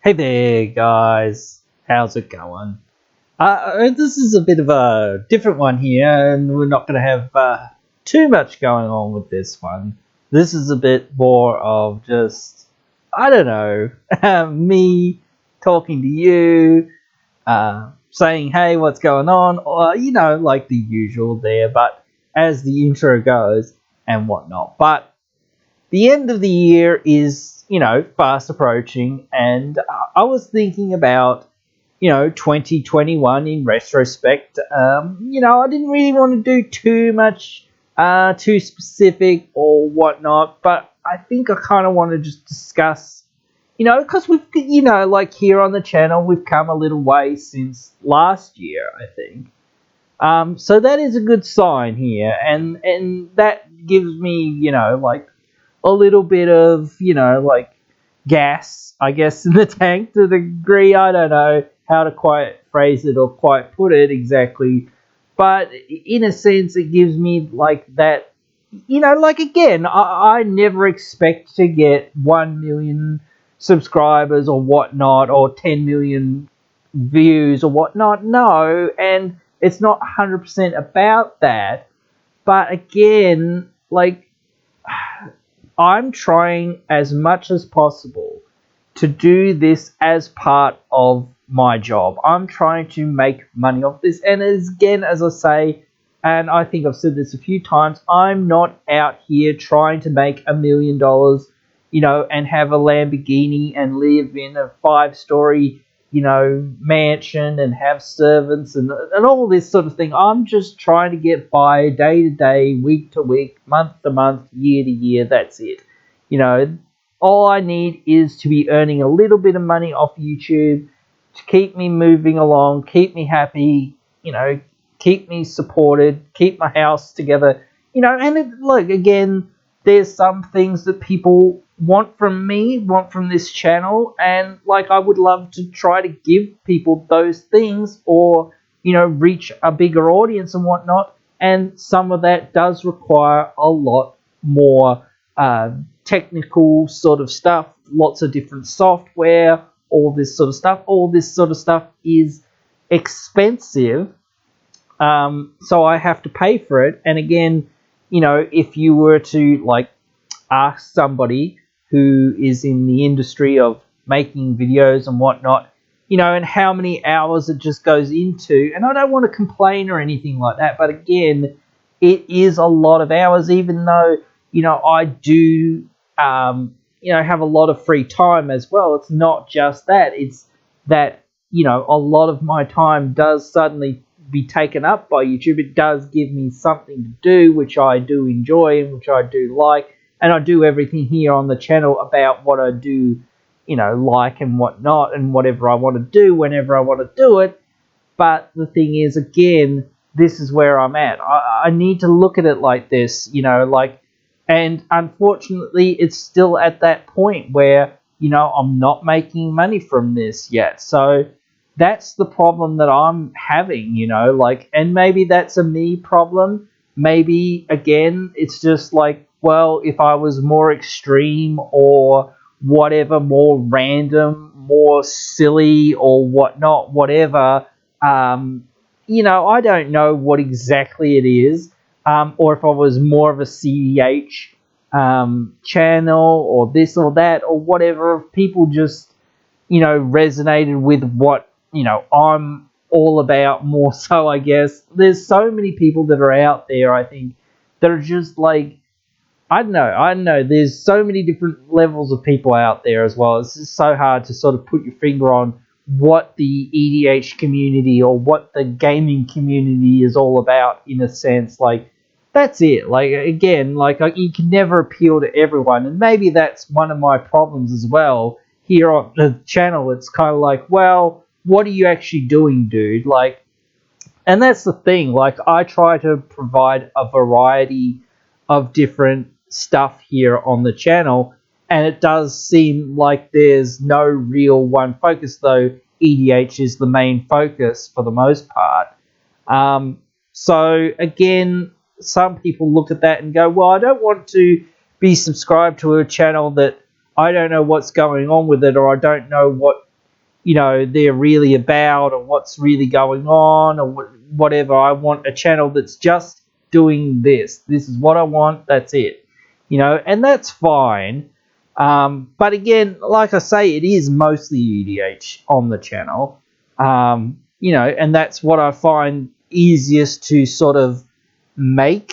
Hey there, guys. How's it going? This is a bit of a different one here, and we're not going to have too much going on with this one. This is a bit more of just, I don't know, me talking to you, saying, hey, what's going on? Or, like the usual there, but as the intro goes and whatnot. But the end of the year is, fast approaching, and I was thinking about, 2021 in retrospect. I didn't really want to do too much, too specific or whatnot, but I think I kind of want to just discuss, because we've, like here on the channel, we've come a little way since last year, I think. So that is a good sign here, and that gives me, like a little bit of, like gas, I guess, in the tank to the degree. I don't know how to quite phrase it or quite put it exactly, but in a sense, it gives me like that, like again, I never expect to get 1 million subscribers or whatnot, or 10 million views or whatnot. No, and it's not 100% about that, but again, like, I'm trying as much as possible to do this as part of my job. I'm trying to make money off this. And again, as I say, and I think I've said this a few times, I'm not out here trying to make $1 million, and have a Lamborghini and live in a 5-story, mansion and have servants and all this sort of thing. I'm just trying to get by day to day, week to week, month to month, year to year. That's it. All I need is to be earning a little bit of money off YouTube to keep me moving along, keep me happy, keep me supported, keep my house together, and look, again, there's some things that people want from me, want from this channel, and like I would love to try to give people those things, or reach a bigger audience and whatnot. And some of that does require a lot more technical sort of stuff, lots of different software, all this sort of stuff. All this sort of stuff is expensive, so I have to pay for it. And again, if you were to like ask somebody who is in the industry of making videos and whatnot, and how many hours it just goes into, and I don't want to complain or anything like that, but again, it is a lot of hours, even though, I do, have a lot of free time as well. It's not just that, it's that, a lot of my time does suddenly be taken up by YouTube. It does give me something to do, which I do enjoy and which I do like. And I do everything here on the channel about what I do, like and whatnot, and whatever I want to do whenever I want to do it. But the thing is, again, this is where I'm at. I need to look at it like this, and unfortunately, it's still at that point where, I'm not making money from this yet. So that's the problem that I'm having, and maybe that's a me problem. Maybe, again, it's just like, well, if I was more extreme or whatever, more random, more silly or whatnot, whatever, I don't know what exactly it is, or if I was more of a CDH channel or this or that or whatever, if people just, resonated with what, I'm all about more so, I guess. There's so many people that are out there, I think, that are just like, I don't know. There's so many different levels of people out there as well. It's just so hard to sort of put your finger on what the EDH community or what the gaming community is all about, in a sense. Like, that's it. Like, again, like you can never appeal to everyone, and maybe that's one of my problems as well here on the channel. It's kind of like, well, what are you actually doing, dude? Like, and that's the thing. Like, I try to provide a variety of different stuff here on the channel, and it does seem like there's no real one focus, though EDH is the main focus for the most part. So again, some people look at that and go, well, I don't want to be subscribed to a channel that I don't know what's going on with it, or I don't know what they're really about, or what's really going on, or whatever. I want a channel that's just doing this. This is what I want. That's it. And that's fine. But again, like I say, it is mostly EDH on the channel. And that's what I find easiest to sort of make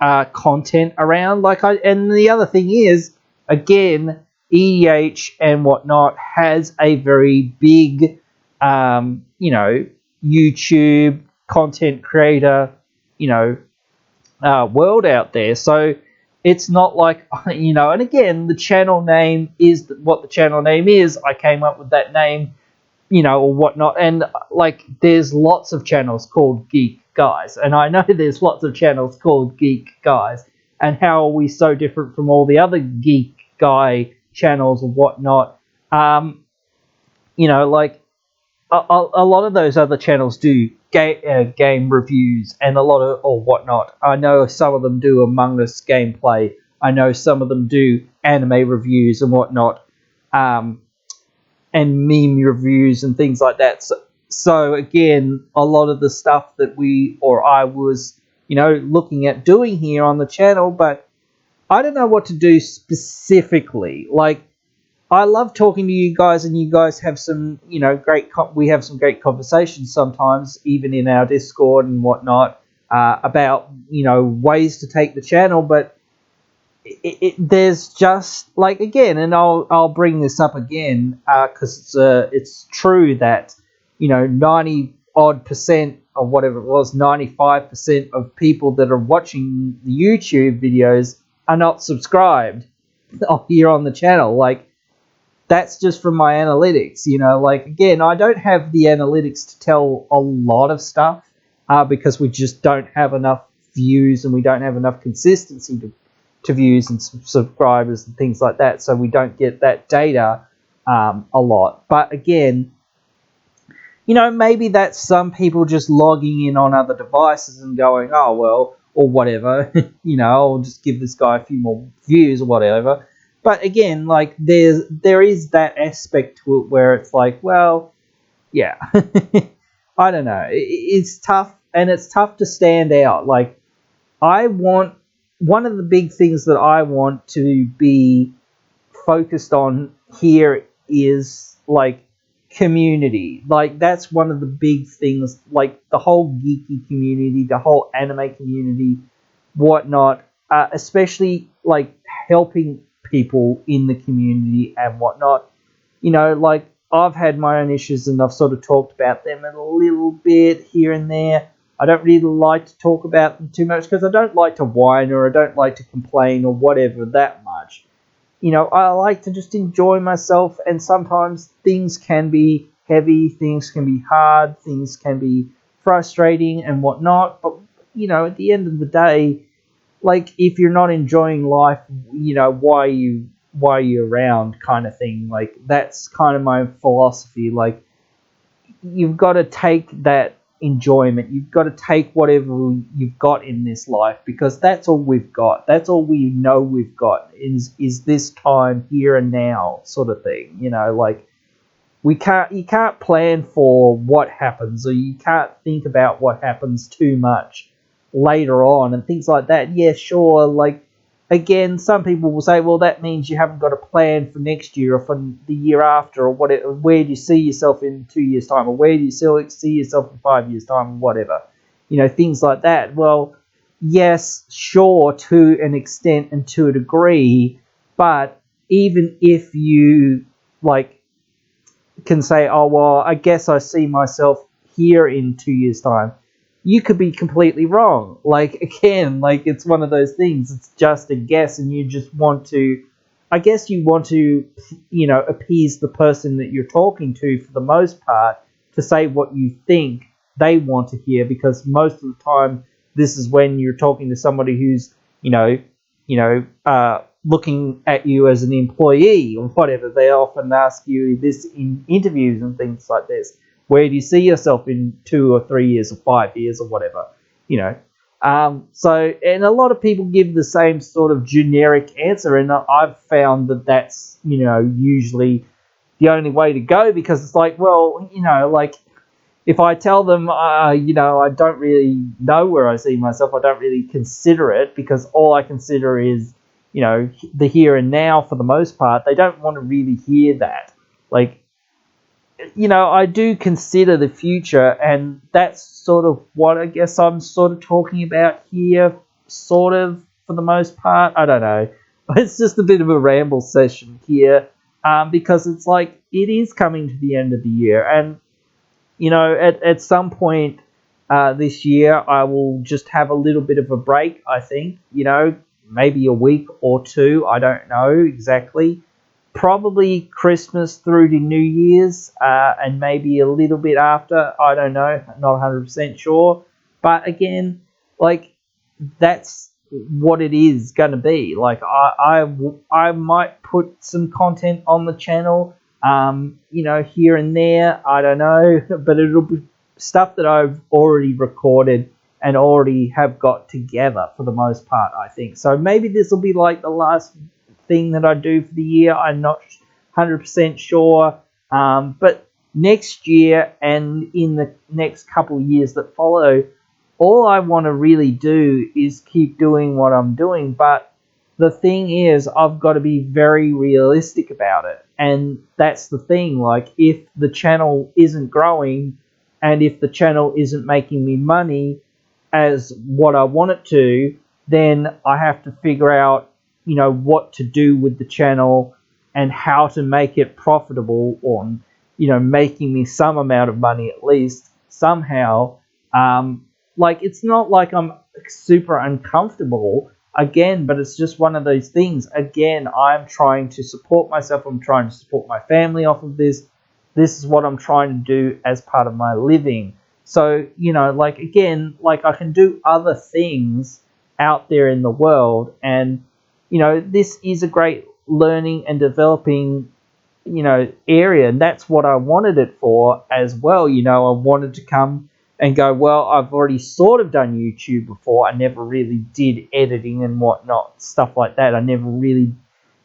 content around. And the other thing is, again, EDH and whatnot has a very big, YouTube content creator, world out there. So it's not like, and again, the channel name is what the channel name is. I came up with that name, or whatnot. And there's lots of channels called Geek Guys, and I know there's lots of channels called Geek Guys. And how are we so different from all the other Geek Guy channels or whatnot? A lot of those other channels do game reviews and a lot of or whatnot. I know some of them do Among Us gameplay. I know some of them do anime reviews and whatnot, and meme reviews and things like that. So again, a lot of the stuff that I was, looking at doing here on the channel, but I don't know what to do specifically. I love talking to you guys, and you guys have some, we have some great conversations sometimes, even in our Discord and whatnot, about, ways to take the channel. But there's just again, and I'll bring this up again because it's true that 90% or whatever it was, 95% of people that are watching the YouTube videos are not subscribed here on the channel. That's just from my analytics, again, I don't have the analytics to tell a lot of stuff because we just don't have enough views, and we don't have enough consistency to views and subscribers and things like that, so we don't get that data a lot. But again, maybe that's some people just logging in on other devices and going, oh, well, or whatever, I'll just give this guy a few more views or whatever. But again, there is that aspect to it where it's well, yeah, I don't know. It's tough, and it's tough to stand out. One of the big things that I want to be focused on here is community. That's one of the big things. The whole geeky community, the whole anime community, whatnot. Especially helping people in the community and whatnot. I've had my own issues, and I've sort of talked about them a little bit here and there. I don't really like to talk about them too much because I don't like to whine, or I don't like to complain or whatever that much. I like to just enjoy myself, and sometimes things can be heavy, things can be hard, things can be frustrating and whatnot. But, at the end of the day, if you're not enjoying life, why are you around, kind of thing. That's kind of my philosophy. You've got to take that enjoyment. You've got to take whatever you've got in this life, because that's all we've got. That's all we know we've got is this time, here and now, sort of thing. You can't plan for what happens, or you can't think about what happens too much later on and things like that. Yeah, sure. Again, some people will say, well, that means you haven't got a plan for next year or for the year after, or whatever. Where do you see yourself in 2 years' time, or where do you see yourself in 5 years' time, or whatever. Things like that. Well, yes, sure, to an extent and to a degree, but even if you can say, oh, well, I guess I see myself here in 2 years' time, you could be completely wrong. Again, it's one of those things. It's just a guess, and you just want to, I guess you want to, appease the person that you're talking to for the most part, to say what you think they want to hear, because most of the time, this is when you're talking to somebody who's, looking at you as an employee or whatever. They often ask you this in interviews and things like this. Where do you see yourself in 2 or 3 years or 5 years or whatever, So, and a lot of people give the same sort of generic answer, and I've found that that's, usually the only way to go, because it's like, well, like, if I tell them, I don't really know where I see myself, I don't really consider it, because all I consider is, the here and now for the most part. They don't want to really hear that. Like, I do consider the future, and that's sort of what I guess I'm sort of talking about here, sort of, for the most part. I don't know. It's just a bit of a ramble session here, because it's like, it is coming to the end of the year, and at some point this year, I will just have a little bit of a break, I think, maybe a week or two, I don't know exactly. Probably Christmas through to New Year's, and maybe a little bit after, I don't know, not 100% sure. But again, like, that's what it is going to be. Like, I might put some content on the channel, here and there, I don't know, but it'll be stuff that I've already recorded and already have got together for the most part, I think. So maybe this will be like the last thing that I do for the year. I'm not 100% sure, but next year and in the next couple of years that follow, all I want to really do is keep doing what I'm doing. But the thing is, I've got to be very realistic about it. And that's the thing. Like, if the channel isn't growing and if the channel isn't making me money as what I want it to, then I have to figure out, what to do with the channel and how to make it profitable, or, making me some amount of money at least somehow. Like, it's not like I'm super uncomfortable again, but it's just one of those things. Again, I'm trying to support myself. I'm trying to support my family off of this. This is what I'm trying to do as part of my living. So, like, again, like, I can do other things out there in the world, and, this is a great learning and developing, area, and that's what I wanted it for as well. I wanted to come and go, well, I've already sort of done YouTube before. I never really did editing and whatnot, stuff like that. I never really,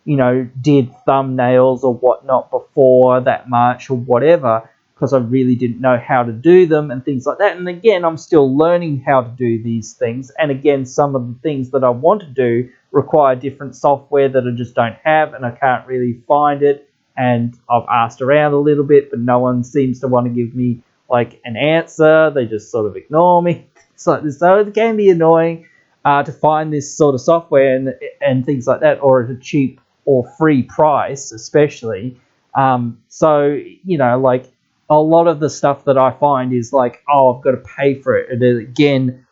did thumbnails or whatnot before that much or whatever, because I really didn't know how to do them and things like that. And again, I'm still learning how to do these things. And again, some of the things that I want to do require different software that I just don't have, and I can't really find it. And I've asked around a little bit, but no one seems to want to give me like an answer. They just sort of ignore me. So it can be annoying to find this sort of software and things like that, or at a cheap or free price, especially. So, like, a lot of the stuff that I find is like, oh, I've got to pay for it. And then again,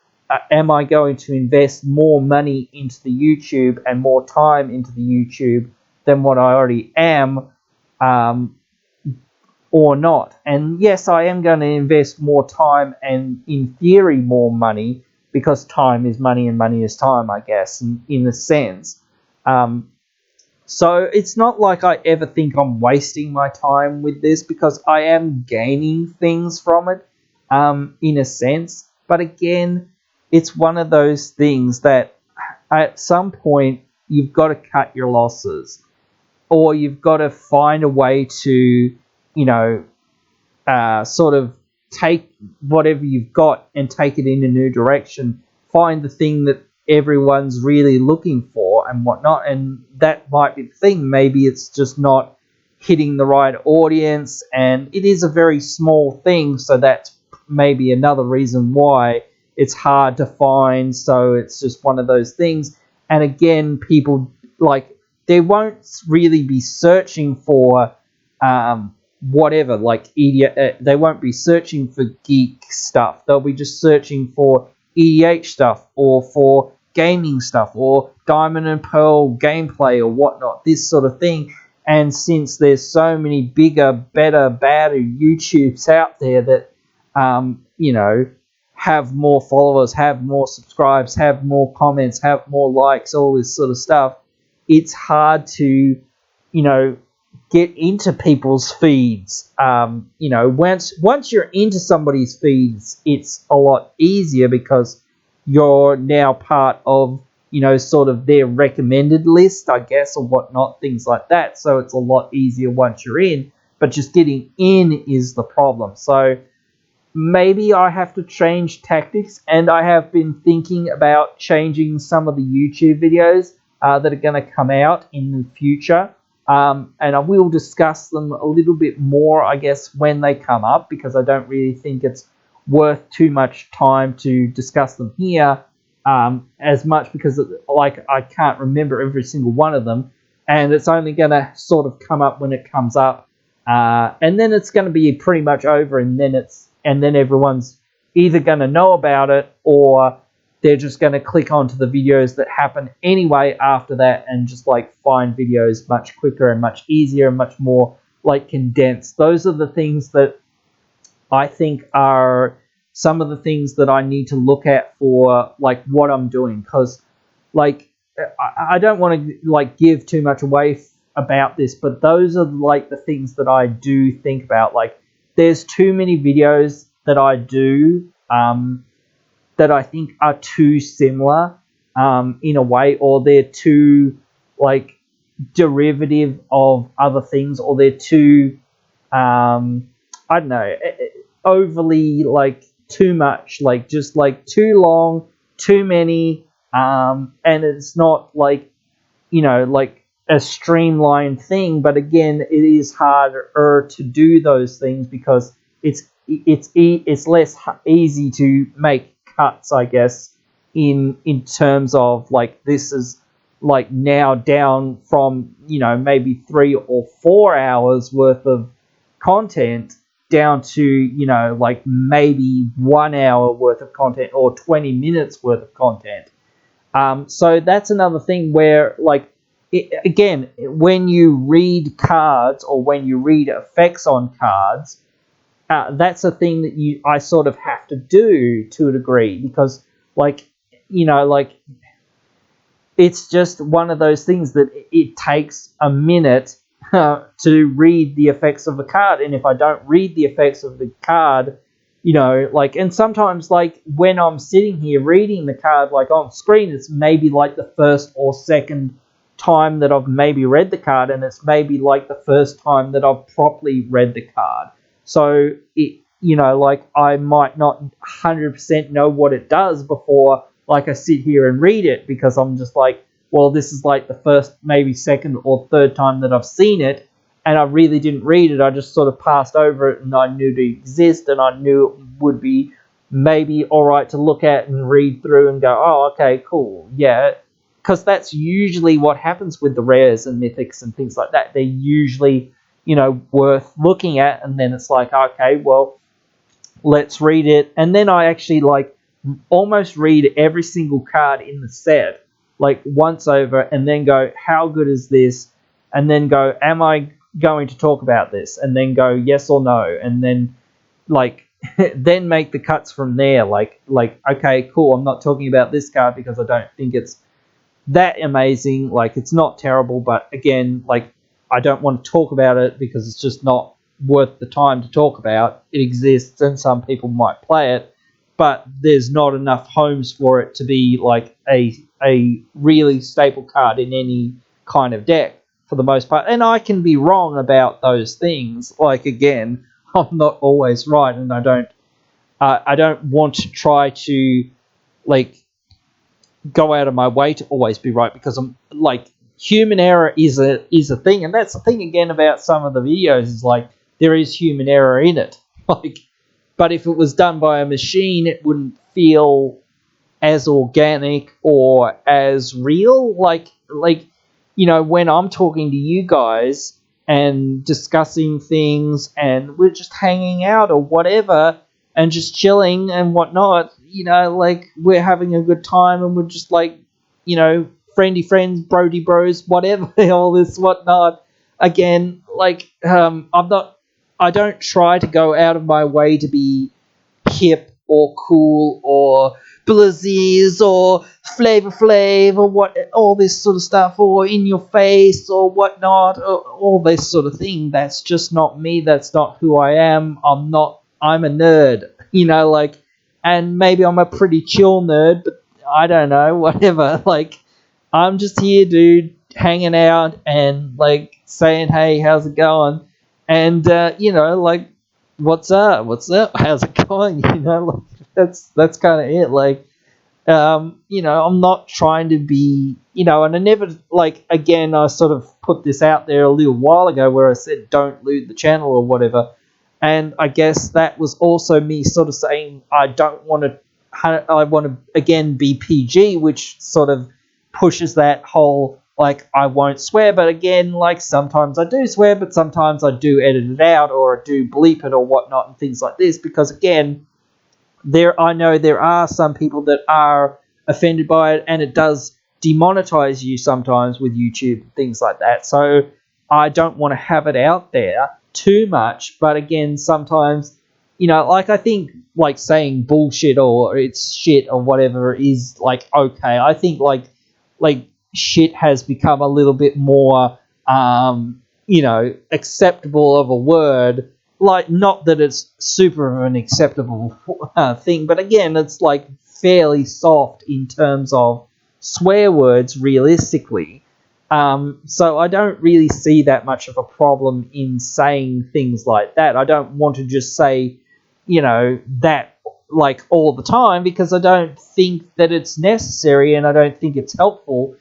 am I going to invest more money into the YouTube and more time into the YouTube than what I already am, or not? And yes, I am going to invest more time and, in theory, more money, because time is money and money is time, I guess, in a sense. So it's not like I ever think I'm wasting my time with this, because I am gaining things from it, in a sense. But again, it's one of those things that at some point you've got to cut your losses, or you've got to find a way to, sort of take whatever you've got and take it in a new direction. Find the thing that everyone's really looking for and whatnot, and that might be the thing. Maybe it's just not hitting the right audience, and it is a very small thing, so that's maybe another reason why it's hard to find. So it's just one of those things. And again, people, like, they won't really be searching for whatever, like, they won't be searching for geek stuff. They'll be just searching for EDH stuff, or for gaming stuff, or Diamond and Pearl gameplay or whatnot, this sort of thing. And since there's so many bigger, better, badder YouTubes out there that, have more followers, have more subscribes, have more comments, have more likes, all this sort of stuff, it's hard to, get into people's feeds. Once you're into somebody's feeds, it's a lot easier, because you're now part of, sort of their recommended list, I guess, or whatnot, things like that. So it's a lot easier once you're in. but just getting in is the problem. So maybe I have to change tactics, and I have been thinking about changing some of the YouTube videos that are going to come out in the future. And I will discuss them a little bit more, I guess, when they come up, because I don't really think it's worth too much time to discuss them here as much, because I can't remember every single one of them, and it's only going to sort of come up when it comes up, and then it's going to be pretty much over, and then everyone's either going to know about it, or they're just going to click onto the videos that happen anyway after that, and just like find videos much quicker and much easier and much more like condensed. Those are the things that I think are some of the things that I need to look at for like what I'm doing, because like I don't want to like give too much away about this, but those are like the things that I do think about. Like, there's too many videos that I do that I think are too similar in a way, or they're too like derivative of other things, or they're too I don't know, overly like too much, like just like too long, too many, and it's not like, you know, like a streamlined thing. But again, it is harder to do those things because it's less easy to make cuts, I guess, in terms of like, this is like now down from, you know, maybe 3 or 4 hours worth of content down to, you know, like maybe 1 hour worth of content or 20 minutes worth of content. So that's another thing where, like, again, when you read cards or when you read effects on cards, that's a thing that I sort of have to do to a degree, because, like, you know, like, it's just one of those things that it takes a minute to read the effects of a card, and if I don't read the effects of the card, you know, like, and sometimes, like, when I'm sitting here reading the card, like, on screen, it's maybe, like, the first or second time that I've maybe read the card, and it's maybe, like, the first time that I've properly read the card. So, it, you know, like, I might not 100% know what it does before, like, I sit here and read it, because I'm just like, well, this is, like, the first, maybe second or third time that I've seen it, and I really didn't read it. I just sort of passed over it, and I knew it existed, and I knew it would be maybe all right to look at and read through and go, oh, okay, cool, yeah. Because that's usually what happens with the rares and mythics and things like that. They're usually, you know, worth looking at, and then it's like, okay, well, let's read it. And then I actually, like, almost read every single card in the set, like, once over, and then go, how good is this? And then go, am I going to talk about this? And then go, yes or no. And then, like, then make the cuts from there. Like, okay, cool, I'm not talking about this card because I don't think it's that amazing. Like, it's not terrible, but again, like, I don't want to talk about it because it's just not worth the time to talk about. It exists and some people might play it, but there's not enough homes for it to be like a really staple card in any kind of deck for the most part. And I can be wrong about those things. Like, again, I'm not always right, and I don't want to try to, like, go out of my way to always be right, because I'm like, human error is a thing, and that's the thing again about some of the videos, is like, there is human error in it. Like, but if it was done by a machine, it wouldn't feel as organic or as real. Like, you know, when I'm talking to you guys and discussing things, and we're just hanging out or whatever, and just chilling and whatnot, you know, like, we're having a good time, and we're just like, you know, friendly friends, brody bros, whatever, all this whatnot. Again, like, I don't try to go out of my way to be hip or cool or blizzies or Flavor Flav or what, all this sort of stuff, or in your face or whatnot, or all this sort of thing. That's just not me. That's not who I am. I'm a nerd, you know, like, and maybe I'm a pretty chill nerd, but I don't know, whatever. Like, I'm just here, dude, hanging out and, like, saying, hey, how's it going? And like, what's up? What's up? How's it going? Like, that's kind of it. Like, I'm not trying to be, and I never, like, again, I sort of put this out there a little while ago where I said don't loot the channel or whatever. And I guess that was also me sort of saying I don't want to, I want to, again, be PG, which sort of pushes that whole, like, I won't swear. But again, like, sometimes I do swear, but sometimes I do edit it out or I do bleep it or whatnot and things like this. Because, again, I know there are some people that are offended by it, and it does demonetize you sometimes with YouTube and things like that. So I don't want to have it out there too much. But again, sometimes, like, I think, like, saying bullshit or it's shit or whatever is, like, okay. I think, like shit has become a little bit more acceptable of a word. Like, not that it's super of an acceptable thing, but again, it's like fairly soft in terms of swear words realistically. So I don't really see that much of a problem in saying things like that. I don't want to just say, that, like, all the time, because I don't think that it's necessary and I don't think it's helpful.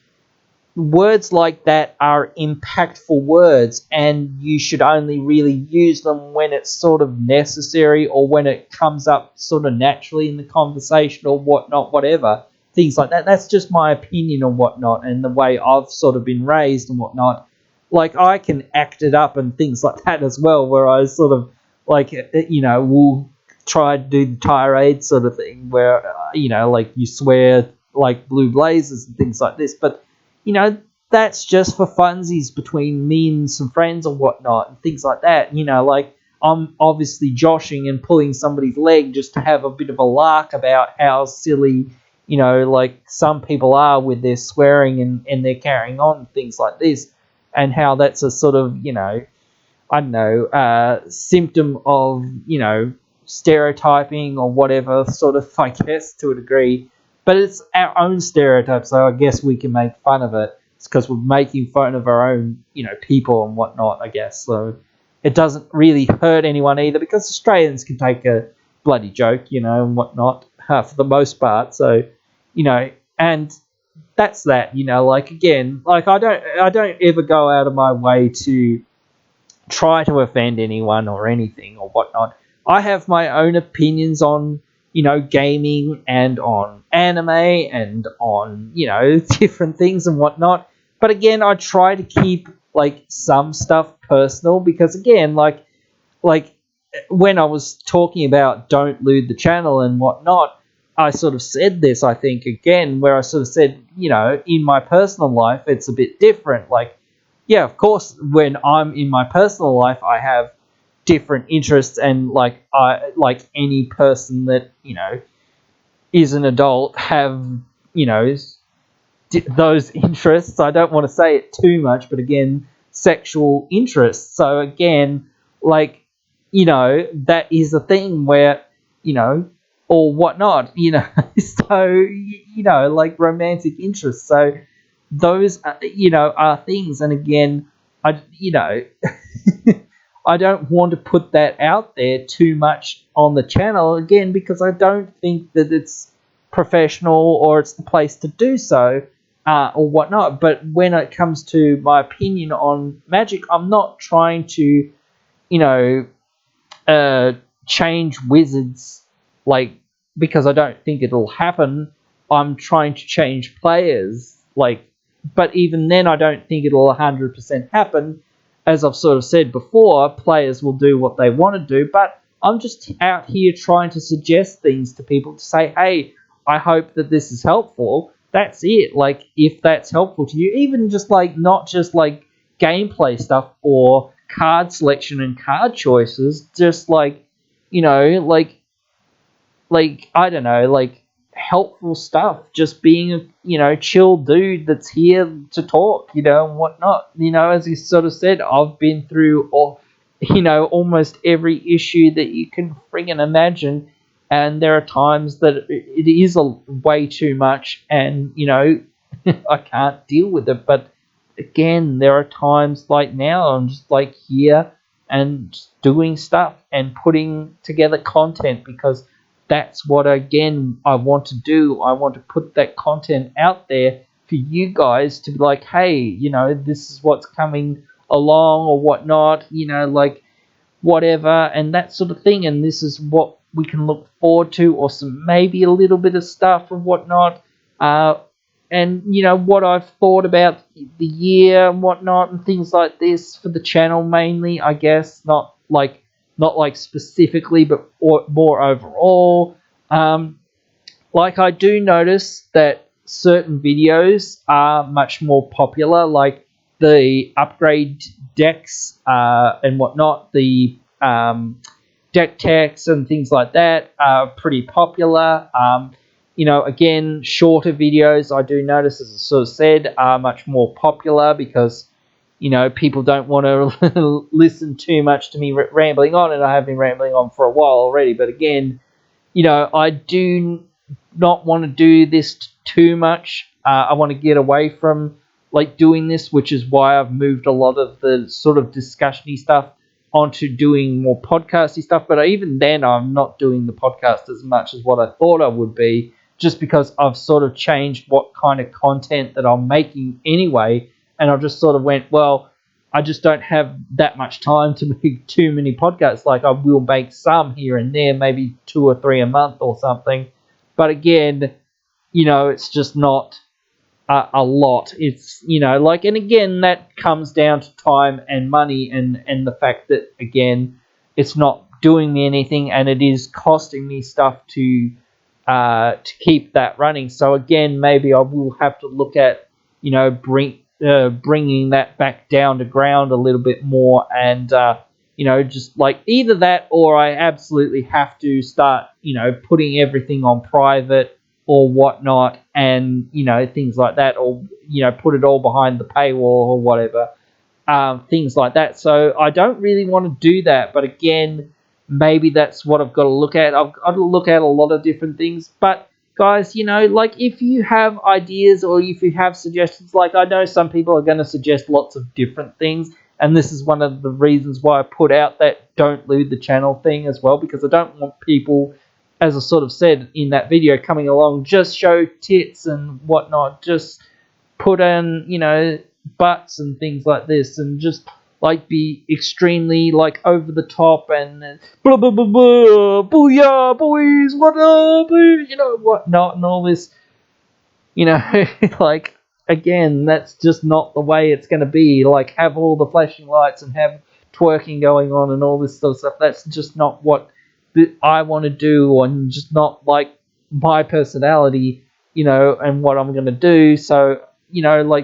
Words like that are impactful words, and you should only really use them when it's sort of necessary or when it comes up sort of naturally in the conversation or whatnot, whatever. Things like that. That's just my opinion or whatnot, and the way I've sort of been raised and whatnot. Like, I can act it up and things like that as well, where I sort of, like, will try to do the tirade sort of thing where, like, you swear like blue blazes and things like this. But that's just for funsies between me and some friends or whatnot and things like that. Like, I'm obviously joshing and pulling somebody's leg just to have a bit of a lark about how silly, like, some people are with their swearing and their carrying on, things like this, and how that's a sort of, I don't know, symptom of, stereotyping or whatever, sort of, I guess, to a degree. But it's our own stereotype, so I guess we can make fun of it. It's because we're making fun of our own, people and whatnot, I guess. So it doesn't really hurt anyone either, because Australians can take a bloody joke, and whatnot, for the most part. So, and that's that, like, again, like, I don't ever go out of my way to try to offend anyone or anything or whatnot. I have my own opinions on, gaming and on anime and on, different things and whatnot. But again, I try to keep, like, some stuff personal, because again, like when I was talking about don't loot the channel and whatnot, I sort of said this, I think, again, where I sort of said, in my personal life, it's a bit different. Like, yeah, of course, when I'm in my personal life, I have different interests, and like any person that is an adult have those interests. I don't want to say it too much, but again, sexual interests. So again, like, that is a thing where, or whatnot, so, like, romantic interests. So those, are things. And again, I, I don't want to put that out there too much on the channel, again, because I don't think that it's professional or it's the place to do so, or whatnot. But when it comes to my opinion on Magic, I'm not trying to, change wizards, like, because I don't think it'll happen. I'm trying to change players, like, but even then, I don't think it'll 100% happen. As I've sort of said before, players will do what they want to do, but I'm just out here trying to suggest things to people to say, hey, I hope that this is helpful. That's it. Like, if that's helpful to you, even just, like, not just like gameplay stuff or card selection and card choices, just like, like I don't know, like, helpful stuff. Just being a chill dude that's here to talk, and whatnot. As you sort of said, I've been through almost every issue that you can friggin' imagine, and there are times that it is a way too much, and I can't deal with it. But again, there are times like now I'm just like here and doing stuff and putting together content, because that's what, again, I want to do. I want to put that content out there for you guys to be like, hey, this is what's coming along or whatnot, like whatever, and that sort of thing. And this is what we can look forward to, or some maybe a little bit of stuff or whatnot. And what I've thought about the year and whatnot, and things like this for the channel mainly, I guess, not like specifically, but more overall. Like, I do notice that certain videos are much more popular, like the upgrade decks and whatnot, the deck techs and things like that are pretty popular. Again, shorter videos, I do notice, as I sort of said, are much more popular, because people don't want to listen too much to me rambling on, and I have been rambling on for a while already. But again, I do not want to do this too much. I want to get away from doing this, which is why I've moved a lot of the sort of discussion-y stuff onto doing more podcasty stuff. But even then, I'm not doing the podcast as much as what I thought I would be, just because I've sort of changed what kind of content that I'm making anyway. And I just sort of went, well, I just don't have that much time to make too many podcasts. Like, I will make some here and there, maybe 2 or 3 a month or something. But again, it's just not a lot. It's, and again, that comes down to time and money, and the fact that, again, it's not doing me anything, and it is costing me stuff to keep that running. So again, maybe I will have to look at, bringing that back down to ground a little bit more, and just like either that, or I absolutely have to start, putting everything on private or whatnot, and things like that, or put it all behind the paywall or whatever, things like that. So I don't really want to do that, but again, maybe that's what I've got to look at. I've got to look at a lot of different things. But guys, if you have ideas, or if you have suggestions, I know some people are going to suggest lots of different things, and this is one of the reasons why I put out that don't lose the channel thing as well, because I don't want people, as I sort of said in that video, coming along, just show tits and whatnot, just put in, butts and things like this, and just be extremely over the top, and blah blah blah blah, booyah boys, what up, whatnot, and all this, again, that's just not the way it's going to be. Have all the flashing lights and have twerking going on and all this sort of stuff. That's just not what I want to do, and just not my personality, and what I'm going to do. So,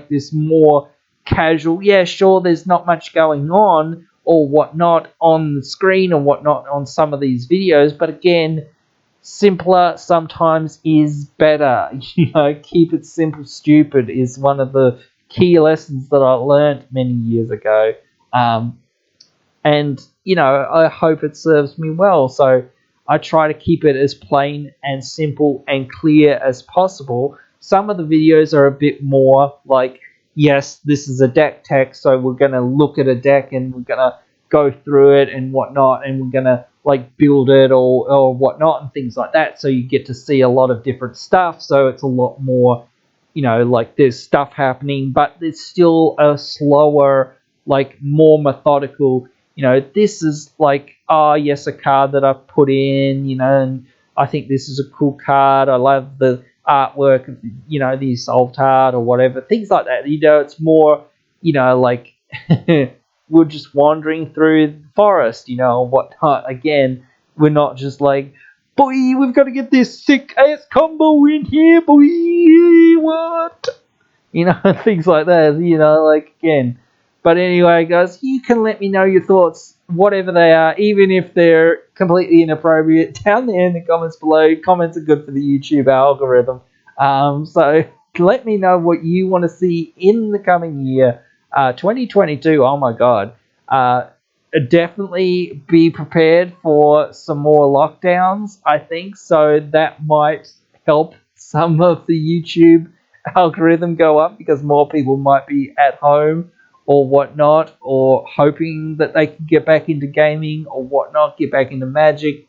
this more casual, yeah, sure, there's not much going on or whatnot on the screen or whatnot on some of these videos, but again, simpler sometimes is better. Keep it simple, stupid is one of the key lessons that I learned many years ago. And I hope it serves me well. So I try to keep it as plain and simple and clear as possible. Some of the videos are a bit more yes, this is a deck tech, so we're going to look at a deck and we're going to go through it and whatnot, and we're going to build it or whatnot and things like that. So you get to see a lot of different stuff. So it's a lot more, there's stuff happening, but it's still a slower, more methodical. This is oh yes, a card that I've put in, and I think this is a cool card. I love the artwork of, the assault art or whatever, things like that. It's more, we're just wandering through the forest, or whatnot. Again, we're not just boy, we've got to get this sick ass combo in here, boy, what? Things like that, again. But anyway, guys, you can let me know your thoughts, whatever they are, even if they're completely inappropriate, down there in the comments below. Comments are good for the YouTube algorithm. So let me know what you want to see in the coming year, 2022. Oh my God. Definitely be prepared for some more lockdowns, I think. So that might help some of the YouTube algorithm go up, because more people might be at home or whatnot, or hoping that they can get back into gaming or whatnot, get back into Magic.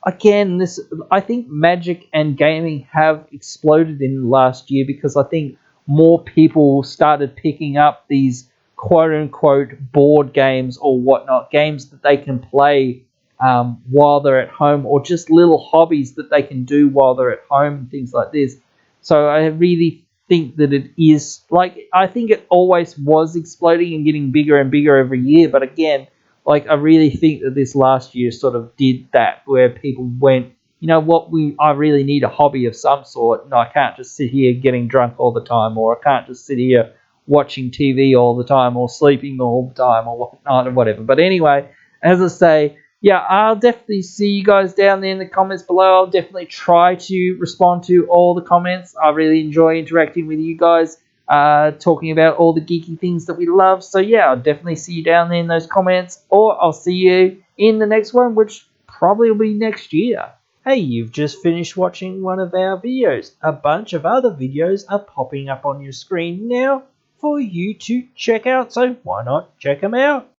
Again, I think Magic and gaming have exploded in the last year because I think more people started picking up these quote unquote board games or whatnot, games that they can play while they're at home, or just little hobbies that they can do while they're at home and things like this. So I really think that it is, like, I think it always was exploding and getting bigger and bigger every year. But again, like, I really think that this last year sort of did that, where people went, you know what, I really need a hobby of some sort, and I can't just sit here getting drunk all the time, or I can't just sit here watching TV all the time, or sleeping all the time, or whatnot, or whatever. But anyway, as I say, yeah, I'll definitely see you guys down there in the comments below. I'll definitely try to respond to all the comments. I really enjoy interacting with you guys, talking about all the geeky things that we love. So yeah, I'll definitely see you down there in those comments, or I'll see you in the next one, which probably will be next year. Hey, you've just finished watching one of our videos. A bunch of other videos are popping up on your screen now for you to check out, so why not check them out?